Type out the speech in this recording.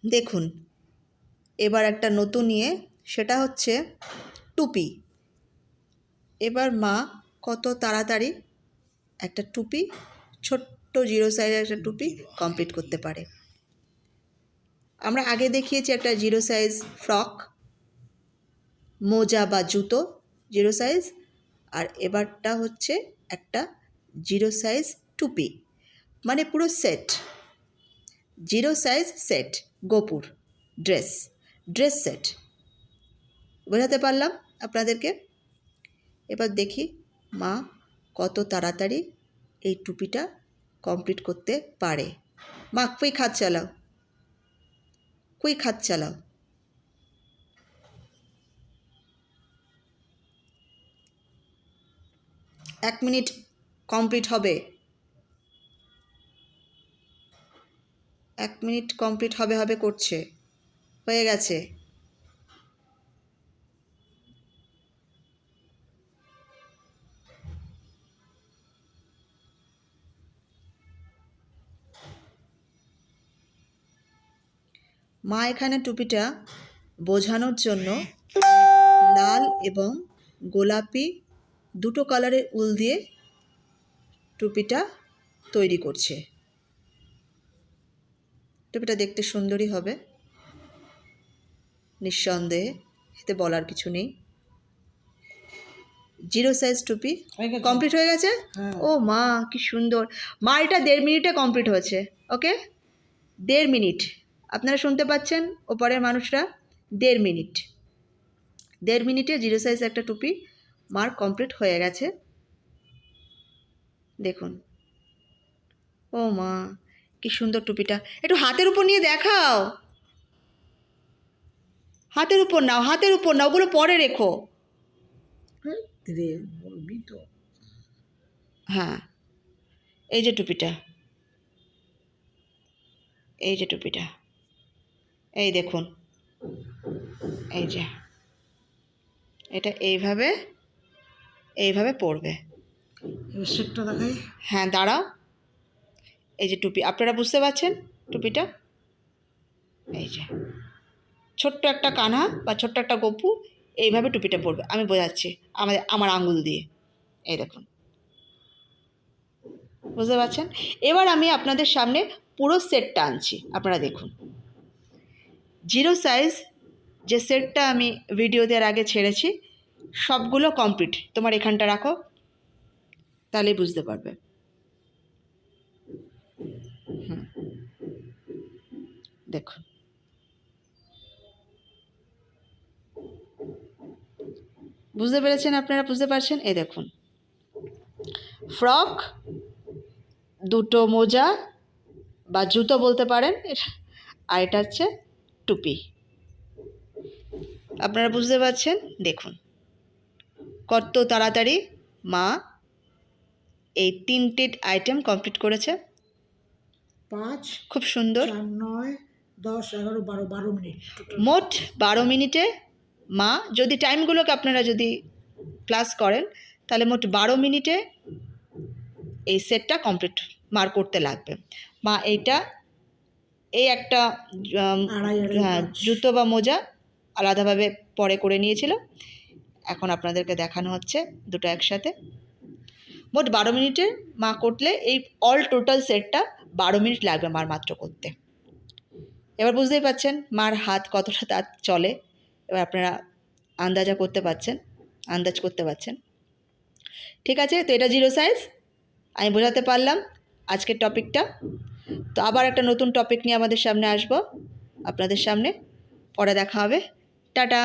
দেখুন এবার একটা নতুন নিয়ে, সেটা হচ্ছে টুপি। এবার মা কত তাড়াতাড়ি একটা টুপি, ছোট্ট জিরো সাইজের একটা টুপি কমপ্লিট করতে পারে। আমরা আগে দেখিয়েছি একটা জিরো সাইজ ফ্রক, মোজা বা জুতো জিরো সাইজ, আর এবারটা হচ্ছে একটা জিরো সাইজ টুপি, মানে পুরো সেট, জিরো সাইজ সেট, গোপুর ড্রেস সেট। বোঝাতে পারলাম আপনাদেরকে? এবার দেখি মা কত তাড়াতাড়ি এই টুপিটা কমপ্লিট করতে পারে। মা কুইক হাত চালাও, কুইক হাত চালাও। এক মিনিট কমপ্লিট হবে, 1 মিনিট কমপ্লিট হবে করছে, হয়ে গেছে। মা এখানে টুপিটা বোঝানোর জন্য লাল এবং গোলাপি দুটো কালারের উল দিয়ে টুপিটা তৈরি করছে। টুপিটা দেখতে সুন্দরই হবে নিঃসন্দেহে, এতে বলার কিছু নেই। জিরো সাইজ টুপি কমপ্লিট হয়ে গেছে। ও মা কি সুন্দর! মা এটা 1.5 মিনিটে কমপ্লিট হয়েছে। ওকে, 1.5 মিনিট। আপনারা শুনতে পাচ্ছেন ওপরের মানুষরা? 1.5 মিনিট, 1.5 মিনিটে জিরো সাইজ একটা টুপি মার কমপ্লিট হয়ে গেছে। দেখুন, ও মা কি সুন্দর টুপিটা! একটু হাতের উপর নিয়ে দেখাও, হাতের উপর নাও, হাতের উপর নাও, ওগুলো পরে রেখো। হ্যাঁ, এই যে টুপিটা, এই যে টুপিটা, এই দেখুন, এই যে এটা এইভাবে পরবে। সেটটা দেখাই। হ্যাঁ দাঁড়াও, এই যে টুপি, আপনারা বুঝতে পারছেন টুপিটা? এই যে ছোট্ট একটা কানহা বা ছোট্ট একটা গপু, এইভাবে টুপিটা পরবে। আমি বোঝাচ্ছি আমার আঙুল দিয়ে, এই দেখুন, বুঝতে পারছেন? এবার আমি আপনাদের সামনে পুরো সেটটা আনছি, আপনারা দেখুন। জিরো সাইজ যে সেটটা আমি ভিডিও দেওয়ার আগে ছেড়েছি, সবগুলো কমপ্লিট। তোমার এখানটা রাখো, তাহলেই বুঝতে পারবে। দেখুন, বুঝতে পেরেছেন? আপনারা বুঝতে পারছেন? এই দেখুন, ফ্রক, দুটো মোজা বা জুতো বলতে পারেন, আর এটা হচ্ছে টুপি। আপনারা বুঝতে পারছেন? দেখুন কত তাড়াতাড়ি মা এই 3টে আইটেম কমপ্লিট করেছে। 5, খুব সুন্দর। 4, 9, 10, 11, 12 মিনিট, মোট 12 মিনিটে মা, যদি টাইমগুলোকে আপনারা যদি ক্লাস করেন, তাহলে মোট 12 মিনিটে এই সেটটা কমপ্লিট মার করতে লাগবে। মা এইটা, এই একটা জুতো বা মোজা আলাদাভাবে পরে করে নিয়েছিল, এখন আপনাদেরকে দেখানো হচ্ছে দুটো একসাথে। মোট 12 মিনিটে মা করলে এই অল টোটাল সেটটা 12 মিনিট লাগবে মার মাত্র করতে। এবার বুঝতেই পাচ্ছেন মার হাত কতটা তার চলে, এবার আপনারা আন্দাজ করতে পারছেন। ঠিক আছে, তো এটা জিরো সাইজ আমি বোঝাতে পারলাম আজকের টপিকটা। তো আবার একটা নতুন টপিক নিয়ে আমাদের সামনে আসবো, আপনাদের সামনে পরে দেখা হবে। টাটা।